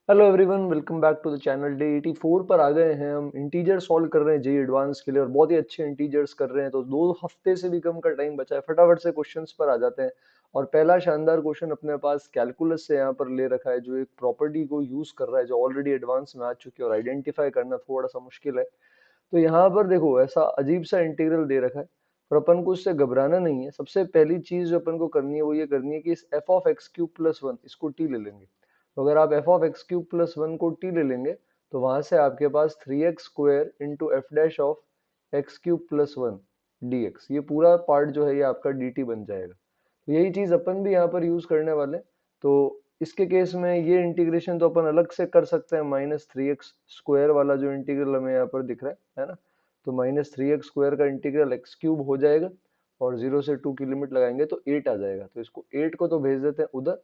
Hello everyone, welcome back to the channel. Day 84 पर आ गए हैं हम। इंटीजर सॉल्व कर रहे हैं जेई एडवांस के लिए और बहुत ही अच्छे इंटीजर्स कर रहे हैं। तो 2 हफ्ते से भी कम का टाइम बचा है, फटाफट से क्वेश्चंस पर आ जाते हैं। और पहला शानदार क्वेश्चन अपने पास कैलकुलस से यहाँ पर ले रखा है, जो एक प्रॉपर्टी को यूज कर रहा है जो ऑलरेडी एडवांस में आ चुकी है और आइडेंटिफाई करना थोड़ा सा मुश्किल है। तो यहाँ पर देखो, ऐसा अजीब सा इंटीग्रल दे रखा है, पर अपन को इससे घबराना नहीं है। सबसे पहली चीज जो अपन को करनी है वो ये करनी है कि इस F of x cube plus one इसको टी ले लेंगे। तो अगर आप F of x cube plus one को टी ले लेंगे तो वहां से आपके पास 3x square into F dash of x cube plus one D x, ये पूरा पार्ट जो है ये आपका डी टी बन जाएगा। तो यही चीज अपन भी यहाँ पर यूज करने वाले हैं। तो इसके केस में ये इंटीग्रेशन तो अपन अलग से कर सकते हैं, -3x स्क्वायर वाला जो इंटीग्रल हमें यहाँ पर दिख रहा है ना। तो -3x स्क्वायर का इंटीग्रल एक्स क्यूब हो जाएगा और 0 से 2 की लिमिट लगाएंगे तो 8 आ जाएगा। तो इसको 8 को तो भेज देते हैं उधर।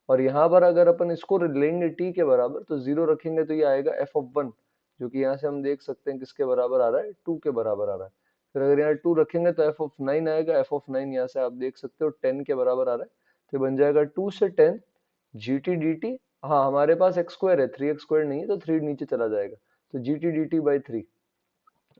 और यहाँ पर अगर अपन इसको लेंगे टी के बराबर तो 0 रखेंगे तो ये आएगा एफ ऑफ वन, जो कि यहाँ से हम देख सकते हैं किसके बराबर आ रहा है, 2 के बराबर आ रहा है। फिर अगर यहाँ 2 रखेंगे तो एफ ऑफ नाइन आएगा। एफ ऑफ नाइन यहाँ से आप देख सकते हो 10 के बराबर आ रहा है। तो बन जाएगा 2 से 10 जी टी डी टी। हाँ, हमारे पास एक्स स्क्वायर है, 3x स्क्वायर नहीं है तो 3 नीचे चला जाएगा। तो G T D T by 3,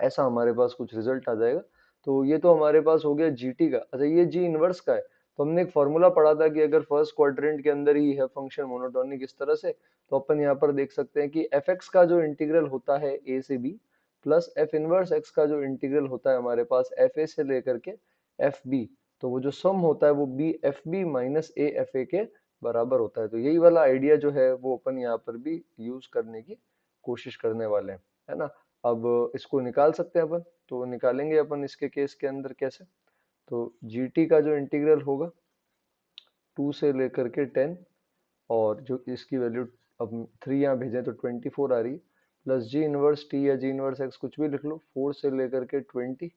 ऐसा हमारे पास कुछ रिजल्ट आ जाएगा। तो ये तो हमारे पास हो गया जीटी का। अच्छा, ये जी इनवर्स का है। तो हमने एक फॉर्मूला पढ़ा था कि अगर फर्स्ट क्वाड्रेंट के अंदर ही है फंक्शन मोनोटोनिक इस तरह से, तो अपन यहाँ पर देख सकते हैं कि एफ एक्स का जो इंटीग्रल होता है ए से B, plus f inverse x का जो इंटीग्रल होता है हमारे पास एफ ए से लेकर के एफ बी, तो वो जो सम होता है वो B f B minus A f A के बराबर होता है। तो यही वाला आइडिया जो है वो अपन यहाँ पर भी यूज करने की कोशिश करने वाले हैं, है ना। अब इसको निकाल सकते हैं अपन। तो निकालेंगे अपन इसके केस के अंदर कैसे। तो जीटी का जो इंटीग्रल होगा 2 से लेकर के 10, और जो इसकी वैल्यू अब 3 यहाँ भेजें तो 24 आ रही है, प्लस जी इनवर्स टी या जी इनवर्स एक्स कुछ भी लिख लो, 4 से लेकर के 20,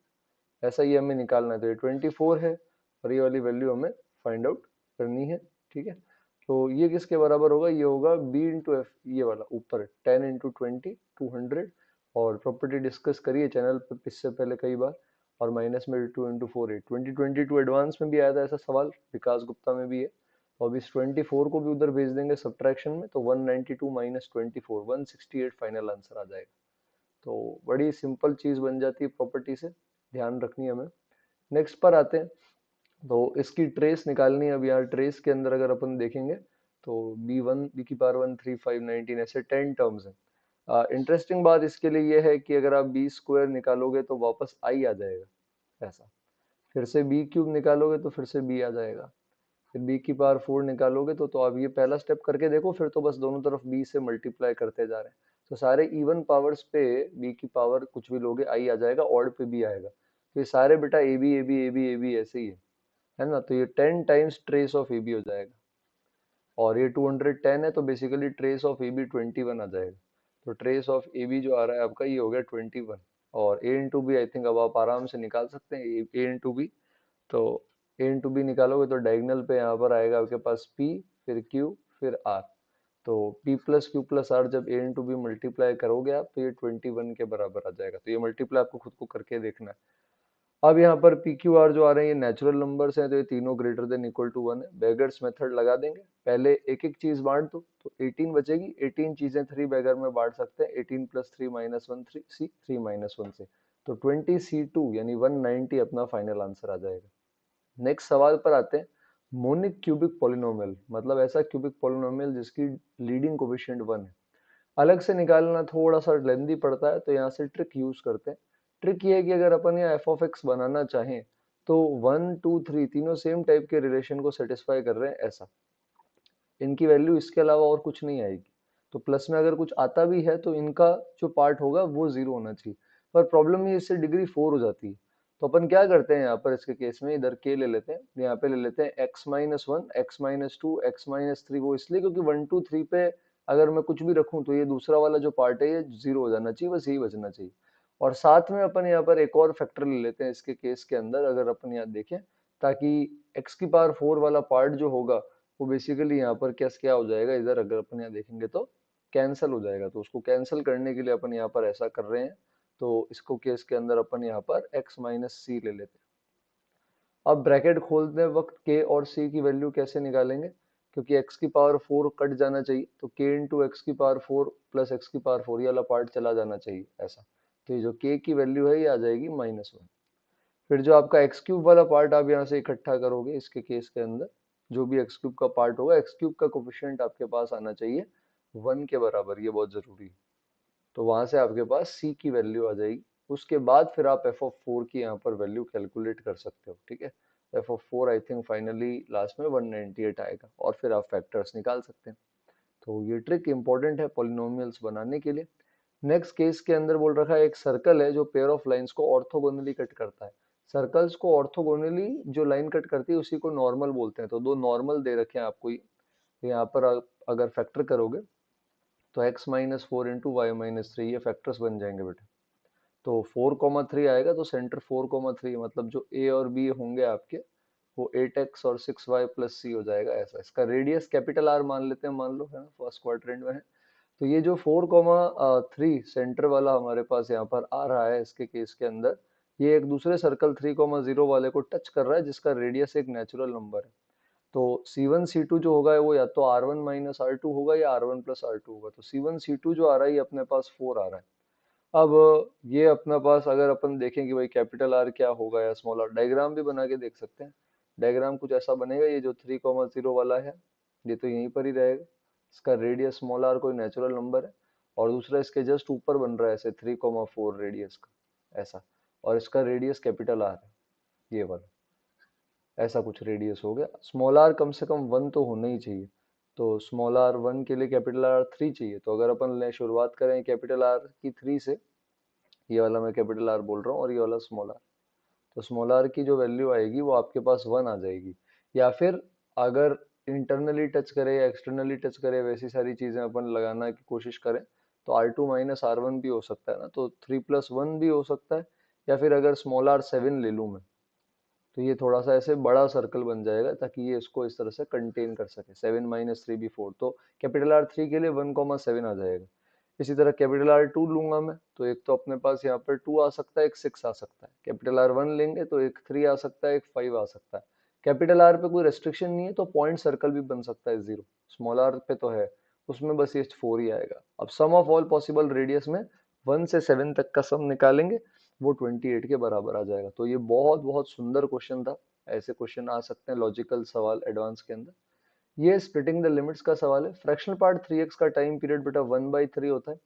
ऐसा ही हमें निकालना है। तो ये 24 है और ये वाली वैल्यू हमें फाइंड आउट करनी है। ठीक है, तो ये किसके बराबर होगा, ये होगा बी इंटू एफ, ये वाला ऊपर 10 इंटू 20, 200। और प्रॉपर्टी डिस्कस करिए चैनल पे इससे पहले कई बार। और माइनस में 2 इंटू 4 8, 2022 एडवांस में भी आया था ऐसा सवाल, विकास गुप्ता में भी है। और इस 24 को भी उधर भेज देंगे सब्ट्रैक्शन में, तो 192 माइनस 24, 168 फाइनल आंसर आ जाएगा। तो बड़ी सिंपल चीज बन जाती है प्रॉपर्टी से, ध्यान रखनी है हमें। नेक्स्ट पर आते हैं। तो इसकी ट्रेस निकालनी है। अब यहाँ ट्रेस के अंदर अगर अपन देखेंगे तो b1 बी की पावर 1 3 5 19 ऐसे 10 टर्म्स हैं। इंटरेस्टिंग बात इसके लिए ये है कि अगर आप बी स्क्वायर निकालोगे तो वापस आई आ जाएगा ऐसा। फिर से बी क्यूब निकालोगे तो फिर से बी आ जाएगा। फिर बी की पावर 4 निकालोगे तो आप ये पहला स्टेप करके देखो, फिर तो बस दोनों तरफ बी से मल्टीप्लाई करते जा रहे हैं। तो सारे इवन पावर्स पे बी की पावर कुछ भी लोगे आई आ जाएगा, ऑड पे भी आएगा। तो ये सारे बेटा A B A B A B A B ऐसे ही है ना। तो ये 10 times trace of A B हो जाएगा। और ये 210 है तो basically trace of A B 21 आ जाएगा। तो ट्रेस ऑफ ए बी जो आ रहा है आपका ये हो गया 21। और ए इंटू बी आई थिंक अब आप आराम से निकाल सकते हैं, ए इंटू बी। तो ए इंटू बी निकालोगे तो डायगोनल पे यहाँ पर आएगा आपके पास पी, फिर क्यू, फिर आर। तो P plus Q plus R जब ए इंटू बी मल्टीप्लाई करोगे आप तो ये 21 के बराबर आ जाएगा। तो ये मल्टीप्लाई आपको खुद को करके देखना है। अब यहाँ पर पी क्यू आर जो आ रहे हैं ये नेचुरल नंबर्स हैं, तो ये तीनों ग्रेटर देन इक्वल टू 1 है। बेगर्स मेथड लगा देंगे, पहले एक एक चीज बांट दो तो 18 बचेगी। 18 चीजें 3 बेगर में बांट सकते हैं, 18 प्लस 3 माइनस 1 3 सी 3 माइनस 1 से। तो 20 C2 यानी 190 अपना फाइनल आंसर आ जाएगा। नेक्स्ट सवाल पर आते हैं। मोनिक क्यूबिक पॉलिनोमियल मतलब ऐसा क्यूबिक पॉलिनोमियल जिसकी लीडिंग कोफिशिएंट 1 है। अलग से निकालना थोड़ा सा लेंदी पड़ता है, तो यहाँ से ट्रिक यूज करते हैं। ट्रिक ये है कि अगर अपन यहाँ एफ ऑफ एक्स बनाना चाहें तो 1 2 3 तीनों सेम टाइप के रिलेशन को सेटिस्फाई कर रहे हैं ऐसा। इनकी वैल्यू इसके अलावा और कुछ नहीं आएगी। तो प्लस में अगर कुछ आता भी है तो इनका जो पार्ट होगा वो जीरो होना चाहिए। पर प्रॉब्लम ये इससे डिग्री 4 हो जाती है। तो अपन क्या करते हैं यहाँ पर इसके केस में, इधर के ले लेते हैं, यहाँ पे ले लेते हैं x-1 x-2 x-3। वो इसलिए क्योंकि 1 2 3 पे अगर मैं कुछ भी रखूं तो ये दूसरा वाला जो पार्ट है ये जीरो हो जाना चाहिए, बस यही बचना चाहिए। और साथ में अपन यहाँ पर एक और फैक्टर ले लेते हैं इसके केस के अंदर, अगर अपन यहाँ देखें, ताकि x की पावर 4 वाला पार्ट जो होगा वो बेसिकली यहाँ पर क्या हो जाएगा, इधर अगर अपन यहाँ देखेंगे तो कैंसिल हो जाएगा। तो उसको कैंसिल करने के लिए अपन यहाँ पर ऐसा कर रहे हैं। तो इसको केस के अंदर अपन यहाँ पर x माइनस सी ले लेते हैं। अब ब्रैकेट खोलते वक्त k और c की वैल्यू कैसे निकालेंगे। क्योंकि एक्स की पावर 4 कट जाना चाहिए, तो k इंटू एक्स की पावर 4 प्लस एक्स की पावर 4 ये वाला पार्ट चला जाना चाहिए ऐसा। तो ये जो k की वैल्यू है ये आ जाएगी -1। फिर जो आपका एक्स क्यूब वाला पार्ट आप यहाँ से इकट्ठा करोगे इसके केस के अंदर, जो भी एक्स क्यूब का पार्ट होगा, एक्स क्यूब का कोफिशिएंट आपके पास आना चाहिए 1 के बराबर, ये बहुत जरूरी है। तो वहां से आपके पास c की वैल्यू आ जाएगी। उसके बाद फिर आप एफ ऑफ 4 की यहाँ पर वैल्यू कैलकुलेट कर सकते हो, ठीक है। F of 4 I think finally last में 198 आएगा, और फिर आप फैक्टर्स निकाल सकते हैं। तो ये ट्रिक इंपॉर्टेंट है पॉलिनोमियल्स बनाने के लिए। नेक्स्ट केस के अंदर बोल रखा है एक सर्कल है जो पेयर ऑफ लाइंस को ऑर्थोगोनली कट करता है। सर्कल्स को ऑर्थोगोनली जो लाइन कट करती है उसी को नॉर्मल बोलते हैं। तो दो नॉर्मल दे रखे हैं आपको, यहाँ पर आप अगर फैक्टर करोगे तो x minus four into Y minus three, ये फैक्टर्स बन जाएंगे बेटा। तो 4,3 आएगा, तो सेंटर 4,3 मतलब जो a और b होंगे आपके, वो 8x और 6y प्लस c हो जाएगा ऐसा। इसका रेडियस कैपिटल R मान लेते हैं, मान लो है ना, फर्स्ट क्वाड्रेंट में है। तो ये जो 4,3 सेंटर वाला हमारे पास यहाँ पर आ रहा है इसके केस के अंदर, ये एक दूसरे सर्कल 3,0 वाले को टच कर रहा है, जिसका रेडियस एक नेचुरल नंबर है। तो C1 C2 जो होगा वो या तो R1 माइनस R2 होगा या R1 प्लस R2 होगा। तो C1 C2 जो आ रहा है ये अपने पास 4 आ रहा है। अब ये अपने पास अगर अपन देखें कि भाई कैपिटल आर क्या होगा या स्मॉल आर, डायग्राम भी बना के देख सकते हैं। डायग्राम कुछ ऐसा बनेगा, ये जो 3,0 वाला है ये तो यहीं पर ही रहेगा, इसका रेडियस स्मॉल आर कोई नेचुरल नंबर है, और दूसरा इसके जस्ट ऊपर बन रहा है ऐसे 3,4 रेडियस का ऐसा, और इसका रेडियस कैपिटल आर है ये वाला, ऐसा कुछ रेडियस हो गया। स्मॉल आर कम से कम 1 तो होना ही चाहिए, तो स्मॉल आर 1 के लिए कैपिटल आर 3 चाहिए। तो अगर अपन शुरुआत करें कैपिटल आर की 3 से, ये वाला मैं कैपिटल आर बोल रहा हूँ और ये वाला स्मॉल आर, तो स्मॉल आर की जो वैल्यू आएगी वो आपके पास 1 आ जाएगी। या फिर अगर इंटरनली टच करे या एक्सटर्नली टच करे, वैसी सारी चीजें अपन लगाना की कोशिश करें, तो R2 माइनस R1 भी हो सकता है ना, तो 3+1 भी हो सकता है। या फिर अगर स्मॉल आर 7 ले लूँ मैं, तो ये थोड़ा सा ऐसे बड़ा सर्कल बन जाएगा, ताकि ये इसको इस तरह से कंटेन कर सके। 7 - 3 भी 4, तो कैपिटल आर 3 के लिए 1,7 आ जाएगा। इसी तरह कैपिटल आर 2 लूंगा मैं, तो एक तो अपने पास यहाँ पर 2 आ सकता है, एक 6 आ सकता है। कैपिटल आर 1 लेंगे तो एक 3 आ सकता है, एक 5 आ सकता है। कैपिटल आर पे कोई रेस्ट्रिक्शन नहीं है, तो पॉइंट सर्कल भी बन सकता है 0। स्मॉल आर पे तो है, उसमें बस ये 4 ही आएगा। अब सम ऑफ ऑल पॉसिबल रेडियस में 1 से 7 तक का सम निकालेंगे, वो 28 के बराबर आ जाएगा। तो ये बहुत बहुत सुंदर क्वेश्चन था। ऐसे क्वेश्चन आ सकते हैं लॉजिकल सवाल एडवांस के अंदर। ये स्प्लिटिंग द लिमिट्स का सवाल है। फ्रैक्शनल पार्ट 3x का टाइम पीरियड बेटा 1/3 होता है,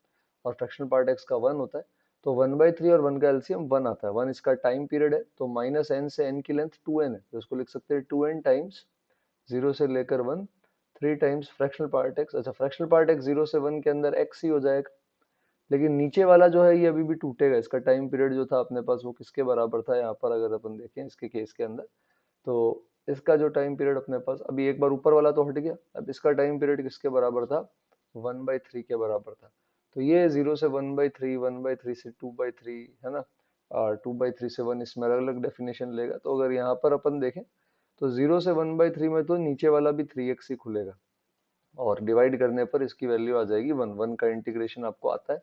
और फ्रैक्शनल पार्ट x का 1 होता है। तो 1/3 और 1 का एलसीएम 1 आता है। 1 इसका टाइम पीरियड है, तो -n से n की लेंथ 2n है, तो इसको लिख सकते हैं 2n टाइम्स 0 से लेकर 1, 3 टाइम्स फ्रैक्शनल पार्ट x। अच्छा, फ्रैक्शनल पार्ट x 0 से 1 के अंदर x ही हो जाएगा, लेकिन नीचे वाला जो है ये अभी भी टूटेगा। इसका टाइम पीरियड जो था अपने पास वो किसके बराबर था, यहाँ पर अगर अपन देखें इसके केस के अंदर, तो इसका जो टाइम पीरियड अपने पास अभी एक बार ऊपर वाला तो हट गया, अब इसका टाइम पीरियड किसके बराबर था, 1/3 के बराबर था। तो ये 0 से 1/3, 1/3 से 2/3 है ना, और 2/3 से 1, इसमें अलग अलग डेफिनेशन लेगा। तो अगर यहाँ पर अपन देखें तो 0 से 1/3 में तो नीचे वाला भी 3x ही खुलेगा, और डिवाइड करने पर इसकी वैल्यू आ जाएगी 1। 1 का इंटीग्रेशन आपको आता है।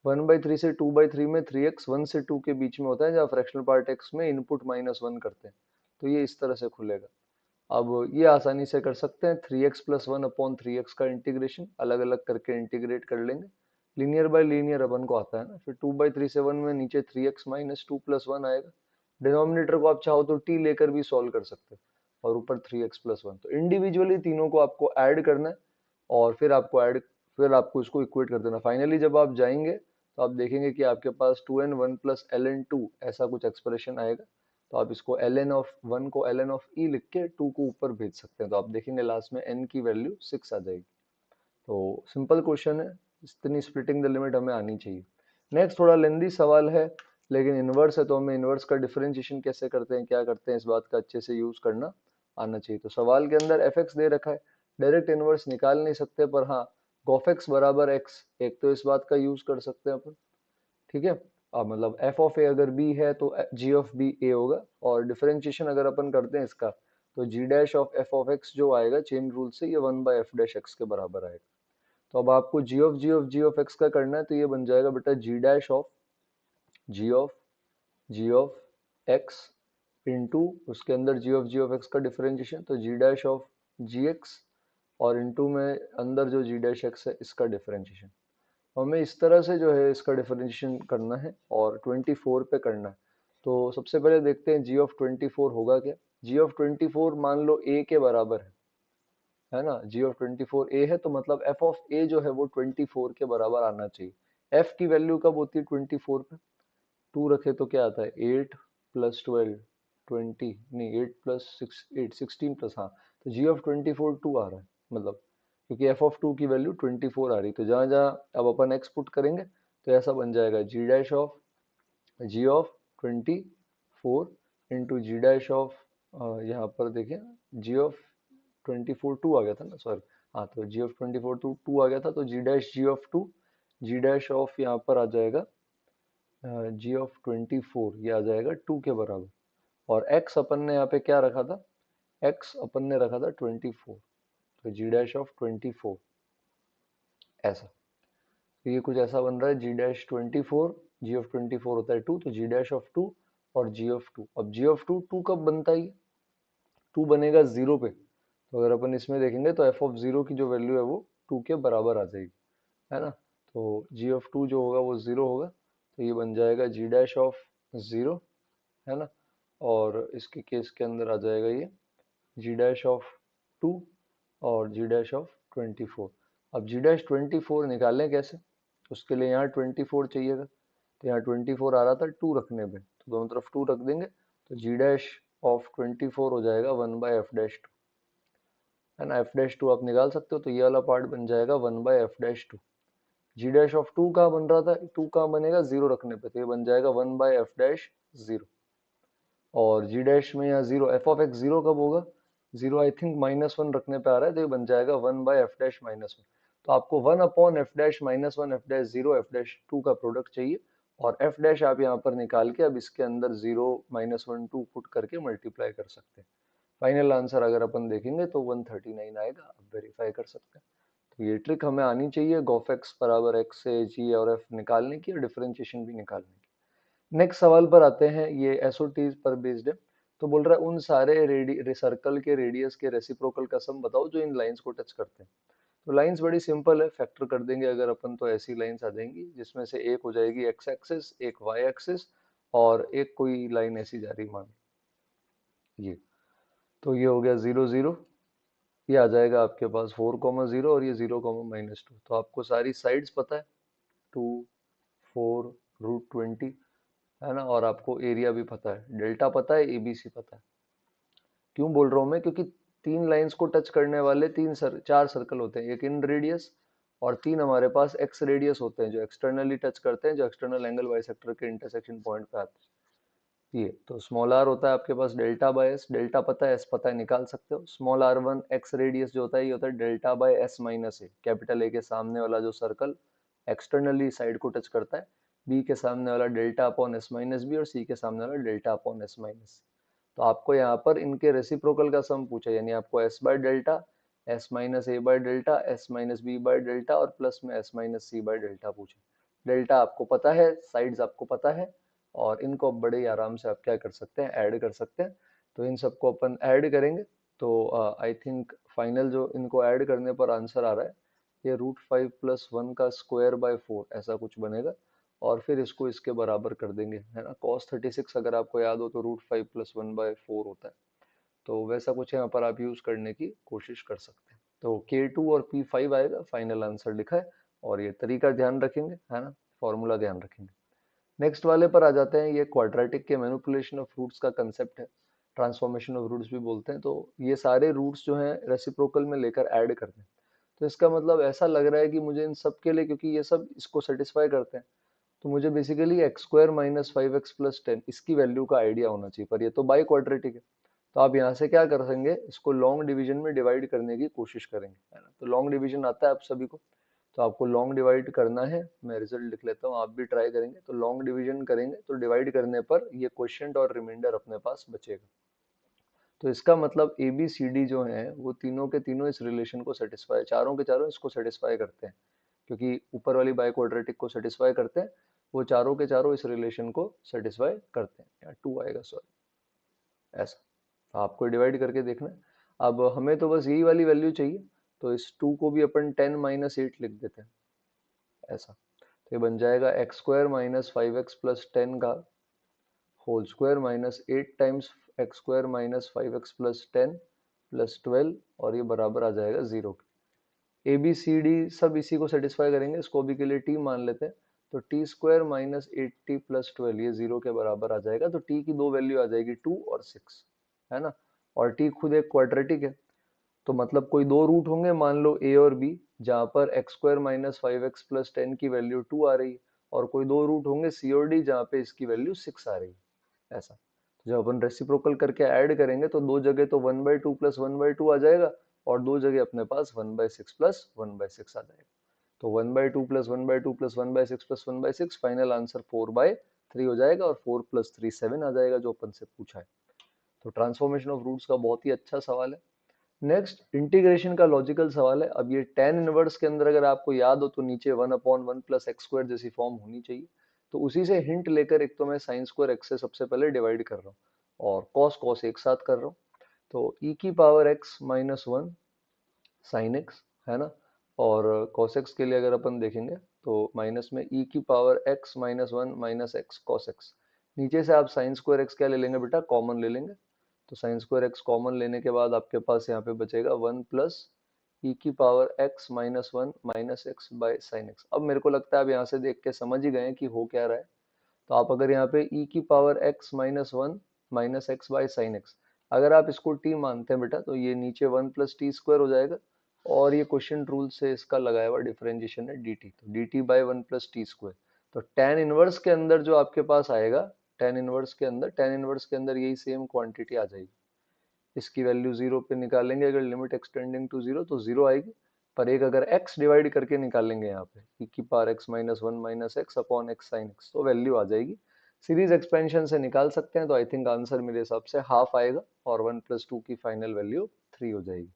1/3 से 2/3 में 3x 1 से 2 के बीच में होता है, जहाँ फ्रैक्शनल पार्ट x में इनपुट -1 करते हैं, तो ये इस तरह से खुलेगा। अब ये आसानी से कर सकते हैं, 3x+1/3x का इंटीग्रेशन अलग अलग करके इंटीग्रेट कर लेंगे। लीनियर बाय लीनियर अपन को आता है ना, फिर 2/3 से 1 में नीचे 3x - 2+1 आएगा। डिनोमिनेटर को आप चाहो तो t लेकर भी सॉल्व कर सकते हैं, और ऊपर 3x+1। तो इंडिविजुअली तीनों को आपको ऐड करना है, और फिर आपको इसको इक्वेट कर देना। फाइनली जब आप जाएंगे तो आप देखेंगे कि आपके पास 2n 1 प्लस ln 2 ऐसा कुछ एक्सप्रेशन आएगा। तो आप इसको ln ऑफ 1 को ln ऑफ e लिख के 2 को ऊपर भेज सकते हैं, तो आप देखेंगे लास्ट में n की वैल्यू 6 आ जाएगी। तो सिंपल क्वेश्चन है, इतनी स्प्लिटिंग द लिमिट हमें आनी चाहिए। नेक्स्ट थोड़ा लेंदी सवाल है, लेकिन इनवर्स है, तो हमें इनवर्स का डिफरेंशिएशन कैसे करते हैं, क्या करते हैं, इस बात का अच्छे से यूज करना आना चाहिए। तो सवाल के अंदर fx दे रखा है, डायरेक्ट इनवर्स निकाल नहीं सकते, पर हाँ cofx बराबर x, एक तो इस बात का यूज कर सकते हैं अपन, ठीक है। अब मतलब f ऑफ a अगर b है तो g ऑफ b a होगा, और डिफरेंशिएशन अगर अपन करते हैं इसका, तो g dash of f of x जो आएगा चेन रूल से, ये 1/f डैश x के बराबर आएगा। तो अब आपको g ऑफ x का करना है, तो ये बन जाएगा बेटा g dash of g of x into उसके अंदर g ऑफ x का डिफरेंशिएशन, तो g डैश ऑफ gx और इनटू में अंदर जो जी डैश एक्स है इसका डिफरेंशिएशन। हमें इस तरह से जो है इसका डिफरेंशिएशन करना है और 24 पे करना है। तो सबसे पहले देखते हैं जी ऑफ 24 होगा क्या। जी ऑफ 24 मान लो ए के बराबर है ना। जी ऑफ 24 ए है तो मतलब एफ ऑफ ए जो है वो 24 के बराबर आना चाहिए। एफ की वैल्यू कब होती है 24 पे, 2 रखे तो क्या आता है 8 प्लस 12 20, नहीं 8 प्लस 6 8 16 प्लस, हाँ तो जी ऑफ 24 2 आ रहा है मतलब, क्योंकि एफ ऑफ 2 की वैल्यू 24 आ रही, तो जहाँ जहाँ अब अपन एक्स पुट करेंगे तो ऐसा बन जाएगा G dash of G of 24 into G dash of, यहाँ पर देखिए जी ऑफ 24 2 आ गया था ना, सॉरी, हाँ तो जी ऑफ 24 2 आ गया था, तो G dash G of 2, ji dash of यहाँ पर आ जाएगा जी ऑफ 24, ये आ जाएगा 2 के बराबर। और x अपन ने यहाँ पे क्या रखा था, x अपन ने रखा था 24, तो जी डैश ऑफ 24 ऐसा। तो ये कुछ ऐसा बन रहा है जी डैश 24, जी ऑफ 24 होता है 2, तो जी डैश ऑफ 2 और जी ऑफ 2। अब जी ऑफ 2 2 कब बनता है, 2 बनेगा 0 पे, तो अगर अपन इसमें देखेंगे तो एफ ऑफ 0 की जो वैल्यू है वो 2 के बराबर आ जाएगी, है ना। तो जी ऑफ 2 जो होगा वो 0 होगा, तो ये बन जाएगा जी डैश ऑफ 0, है ना। और इसके केस के अंदर आ जाएगा ये जी डैश ऑफ 2 और जी डैश ऑफ 24। अब जी डैश 24 निकालें कैसे, उसके लिए यहाँ 24 चाहिएगा, तो यहाँ 24 आ रहा था 2 रखने पे, तो दोनों तरफ 2 रख देंगे, तो जी डैश ऑफ 24 हो जाएगा 1 बाय एफ डैश 2, है ना। एफ डैश 2 आप निकाल सकते हो, तो ये वाला पार्ट बन जाएगा 1 by f dash 2। Ji dash of 2 कहाँ बन रहा था, 2 कहाँ बनेगा 0 रखने पे, तो ये बन जाएगा 1 बाय एफ डैश 0। और जी डैश में यहाँ 0, एफ ऑफ एक्स 0 कब होगा, 0 आई थिंक -1 रखने पे आ रहा है, तो ये बन जाएगा 1 बाय एफ डैश -1। तो आपको 1 upon F dash -1 F dash 0 F dash 2 का प्रोडक्ट चाहिए, और एफ डैश आप यहाँ पर निकाल के अब इसके अंदर 0 -1 2 पुट करके मल्टीप्लाई कर सकते हैं। फाइनल आंसर अगर अपन देखेंगे तो 139 आएगा, आप वेरीफाई कर सकते हैं। तो ये ट्रिक हमें आनी चाहिए गोफ एक्स बराबर एक्स से जी और एफ निकालने की और डिफरेंशिएशन भी निकालने की। नेक्स्ट सवाल पर आते हैं, ये एसओटीज पर बेस्ड है। तो बोल रहा है उन सारे सर्कल के रेडियस के रेसिप्रोकल का सम बताओ जो इन लाइंस को टच करते हैं। तो लाइंस बड़ी सिंपल है, फैक्टर कर देंगे अगर अपन तो ऐसी लाइंस आ जाएंगी जिसमें से एक हो जाएगी एक्स एक्सिस, एक वाई एक्सिस, और एक कोई लाइन ऐसी जा रही मान ये। तो ये हो गया 0 0, ये आ जाएगा आपके पास 4,0 और ये 0,-2। तो आपको सारी साइड्स पता है, 2 4 √20, है ना। और आपको एरिया भी पता है, डेल्टा पता है, एबीसी पता है। क्यों बोल रहा हूँ मैं, क्योंकि 3 लाइंस को टच करने वाले 4 सर्कल होते हैं, एक इन रेडियस और 3 हमारे पास एक्स रेडियस होते हैं जो एक्सटर्नली टच करते हैं, जो एक्सटर्नल एंगल बाइसेक्टर के इंटरसेक्शन पॉइंट पे आते हैं। ये तो स्मॉल आर होता है आपके पास डेल्टा बाय एस, डेल्टा पता है, एस पता है, निकाल सकते हो। स्मॉल r1 एक्स रेडियस जो होता है ये होता है delta by S minus A, capital A के सामने वाला जो सर्कल एक्सटर्नली साइड को टच करता है, बी के सामने वाला delta upon S minus B, और सी के सामने वाला डेल्टा अपॉन एस माइनस। तो आपको यहाँ पर इनके रेसिप्रोकल का सम पूछा, यानी आपको S by delta, S minus A by delta, S minus B by delta और प्लस में S minus C by delta पूछा। डेल्टा आपको पता है, साइड्स आपको पता है, और इनको अब बड़े ही आराम से आप क्या कर सकते हैं, ऐड कर सकते हैं। तो इन सबको अपन ऐड करेंगे, तो आई थिंक फाइनल जो इनको ऐड करने पर आंसर आ रहा है ये √5 + 1 का स्क्वायर बाय 4 ऐसा कुछ बनेगा, और फिर इसको इसके बराबर कर देंगे, है ना। cos 36 अगर आपको याद हो तो √5 + 1/4 होता है, तो वैसा कुछ यहाँ पर आप यूज करने की कोशिश कर सकते हैं। तो K2 और P5 आएगा, फाइनल आंसर लिखा है, और ये तरीका ध्यान रखेंगे, है ना, फॉर्मूला ध्यान रखेंगे। नेक्स्ट वाले पर आ जाते हैं, ये क्वाड्रेटिक के मैनिपुलेशन ऑफ रूट्स का कंसेप्ट है, ट्रांसफॉर्मेशन ऑफ रूट्स भी बोलते हैं। तो ये सारे रूट्स जो हैं रेसिप्रोकल में लेकर ऐड करते हैं, तो इसका मतलब ऐसा लग रहा है कि मुझे इन सब के लिए, क्योंकि ये सब इसको सेटिस्फाई करते हैं, तो मुझे बेसिकली x² - 5x + 10 इसकी वैल्यू का आइडिया होना चाहिए, पर ये तो बाई क्वाड्रेटिक है। तो आप यहाँ से क्या कर सकेंगे, इसको लॉन्ग डिवीजन में डिवाइड करने की कोशिश करेंगे, है ना। तो लॉन्ग डिवीजन आता है आप सभी को, तो आपको लॉन्ग डिवाइड करना है, मैं रिजल्ट लिख लेता हूँ, आप भी ट्राई करेंगे। तो लॉन्ग डिवीजन करेंगे तो डिवाइड करने पर ये क्वोशिएंट और रिमाइंडर अपने पास बचेगा। तो इसका मतलब ए बी सी डी जो है वो तीनों के तीनों इस रिलेशन को सेटिस्फाई, चारों के चारों इसको सेटिस्फाई करते हैं, क्योंकि ऊपर वाली बाई क्वाड्रेटिक को सेटिस्फाई करते हैं, वो चारों के चारों इस रिलेशन को सेटिस्फाई करते हैं। या 2 आएगा, सॉरी, ऐसा। तो आपको डिवाइड करके देखना है। अब हमें तो बस यही वाली वैल्यू चाहिए, तो इस 2 को भी अपन 10 माइनस 8 लिख देते हैं ऐसा। तो ये बन जाएगा x square minus 5x plus 10 का whole square minus 8 times X square minus 5x plus 10 plus 12 और ये बराबर आ जाएगा 0 के। ए बी सी डी सब इसी को सेटिस्फाई करेंगे, इसको भी के लिए टी मान लेते हैं। तो T square minus 8t plus 12 ये 0 के बराबर आ जाएगा। तो टी की दो वैल्यू आ जाएगी 2 और 6, है ना। और टी खुद एक क्वाड्रेटिक है, तो मतलब कोई दो रूट होंगे, मान लो ए और बी, जहां पर x square minus 5x plus 10 की वैल्यू 2 आ रही है, और कोई दो रूट होंगे सी और डी जहाँ पे इसकी वैल्यू 6 आ रही है ऐसा। तो जब अपन रेसिप्रोकल करके ऐड करेंगे तो दो जगह तो 1/2 प्लस 1/2 आ जाएगा, और दो जगह अपने पास 1/6 प्लस 1/6 आ जाएगा। तो 1/2 plus 1/2 plus 1/6 plus 1/6 final answer 4/3 हो जाएगा, और 4 प्लस 3 7 आ जाएगा जो अपन से पूछा है। तो ट्रांसफॉर्मेशन ऑफ रूट्स का बहुत ही अच्छा सवाल है। नेक्स्ट इंटीग्रेशन का लॉजिकल सवाल है। अब ये tan इनवर्स के अंदर अगर आपको याद हो तो नीचे 1/1 प्लस एक्स स्क्वायर जैसी फॉर्म होनी चाहिए। तो उसी से हिंट लेकर एक तो मैं साइन स्क्वायर एक्स से सबसे पहले डिवाइड कर रहा हूँ, और कॉस कॉस एक साथ कर रहा हूँ। तो e की power x minus 1 sine x, है ना। और cos x के लिए अगर अपन देखेंगे तो माइनस में e की power x minus 1 minus x cos x. नीचे से आप साइन स्क्वायर एक्स क्या ले लेंगे बेटा, कॉमन ले लेंगे। तो साइन स्क्वायर एक्स कॉमन लेने के बाद आपके पास यहाँ पे बचेगा 1 प्लस ई की power x minus 1 minus x by sine x. अब मेरे को लगता है आप यहाँ से देख के समझ ही गए हैं कि हो क्या रहा है। तो आप अगर यहाँ पे e की power x minus 1 minus x by sine x, अगर आप इसको t मानते हैं बेटा, तो ये नीचे 1 प्लस टी स्क्वायर हो जाएगा, और ये क्वेश्चन रूल से इसका लगाया हुआ डिफरेंशिएशन है dt, तो dt by 1 plus T square. तो tan इनवर्स के अंदर जो आपके पास आएगा, tan इनवर्स के अंदर यही सेम क्वांटिटी आ जाएगी। इसकी वैल्यू 0 पे निकालेंगे, अगर लिमिट एक्सटेंडिंग टू 0 तो 0 आएगी। पर एक अगर x डिवाइड करके निकालेंगे यहाँ पे e की power x minus 1 minus x upon x sine x, तो वैल्यू आ जाएगी। सीरीज एक्सपेंशन से निकाल सकते हैं, तो आई थिंक आंसर मेरे हिसाब से हाफ आएगा, और 1 प्लस 2 की फाइनल वैल्यू 3 हो जाएगी।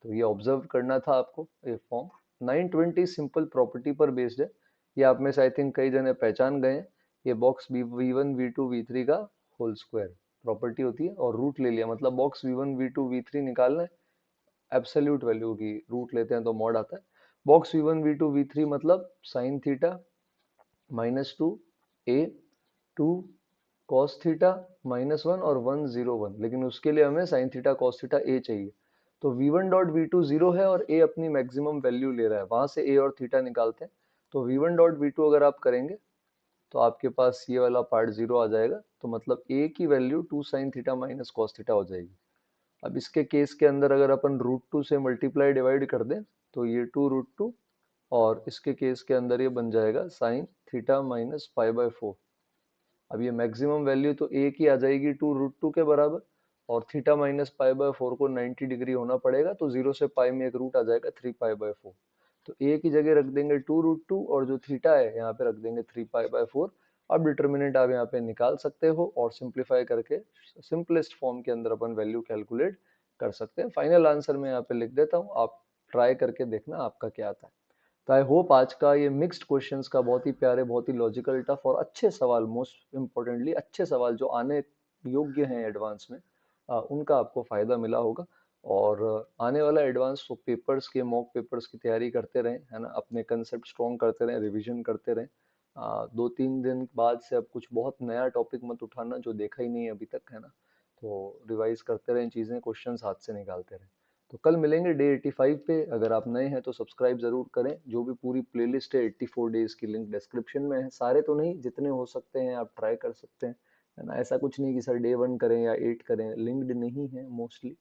तो ये ऑब्जर्व करना था आपको। ये फॉर्म 920 सिंपल प्रॉपर्टी पर बेस्ड है। ये आप में से आई थिंक कई जने पहचान गए हैं। ये बॉक्स v1 v2 v3 का होल स्क्वायर प्रॉपर्टी होती है, और रूट ले लिया, मतलब बॉक्स v1 v2 v3 निकालना है। एब्सोल्यूट वैल्यू की रूट लेते हैं तो मॉड आता है। बॉक्स v1 v2 v3 मतलब साइन थीटा माइनस 2 ए 2 कॉस थीटा माइनस 1 और 1 0 1, लेकिन उसके लिए हमें साइन थीटा कॉस थीटा ए चाहिए। तो v1 डॉट v2 0 है, और a अपनी मैक्सिमम वैल्यू ले रहा है, वहां से a और थीटा निकालते हैं। तो v1 डॉट v2 अगर आप करेंगे तो आपके पास ये वाला पार्ट 0 आ जाएगा, तो मतलब a की value 2 sine theta minus cos theta हो जाएगी। अब इसके केस के अंदर अगर अपन √2 से मल्टीप्लाई डिवाइड कर दें तो ये 2 √2, और इसके केस के अंदर ये बन जाएगा साइन थीटा माइनस π/4। अब ये मैक्सिमम वैल्यू तो a की आ जाएगी 2 √2 के बराबर, और थीटा माइनस π/4 को 90 डिग्री होना पड़ेगा, तो 0 से पाई में एक रूट आ जाएगा 3π/4। तो a की जगह रख देंगे 2 √2, और जो थीटा है यहाँ पे रख देंगे 3π/4। अब डिटर्मिनेंट आप यहाँ पे निकाल सकते हो, और सिंप्लीफाई करके सिंपलेस्ट फॉर्म के अंदर अपन वैल्यू कैलकुलेट कर सकते हैं। फाइनल आंसर मैं यहाँ पे लिख देता हूँ, आप ट्राई करके देखना आपका क्या आता है। तो आई होप आज का ये मिक्स्ड क्वेश्चंस का बहुत ही प्यारे, बहुत ही लॉजिकल, टफ और अच्छे सवाल, मोस्ट इम्पोर्टेंटली अच्छे सवाल जो आने योग्य हैं एडवांस में, उनका आपको फायदा मिला होगा। और आने वाला एडवांस तो पेपर्स के, मॉक पेपर्स की तैयारी करते रहें, है ना, अपने कंसेप्ट स्ट्रॉन्ग करते रहें, रिवीजन करते रहें। 2-3 दिन बाद से अब कुछ बहुत नया टॉपिक मत उठाना जो देखा ही नहीं है अभी तक, है ना। तो रिवाइज करते रहें चीज़ें, क्वेश्चंस हाथ से निकालते रहें। तो कल मिलेंगे डे 85 पे। अगर आप नए हैं तो सब्सक्राइब जरूर करें। जो भी पूरी प्लेलिस्ट है 84 डेज की, लिंक डिस्क्रिप्शन में है। सारे तो नहीं, जितने हो सकते हैं आप ट्राई कर सकते हैं, है ना। ऐसा कुछ नहीं कि सर डे 1 करें या 8 करें, लिंक्ड नहीं है मोस्टली,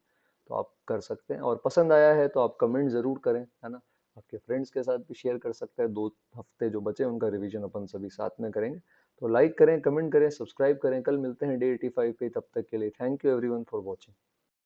तो आप कर सकते हैं। और पसंद आया है तो आप कमेंट जरूर करें, है ना। आपके फ्रेंड्स के साथ भी शेयर कर सकते हैं। 2 हफ्ते जो बचे उनका रिवीजन अपन सभी साथ में करेंगे। तो लाइक करें, कमेंट करें, सब्सक्राइब करें। कल मिलते हैं डे 85 पे। तब तक के लिए thank you everyone for watching.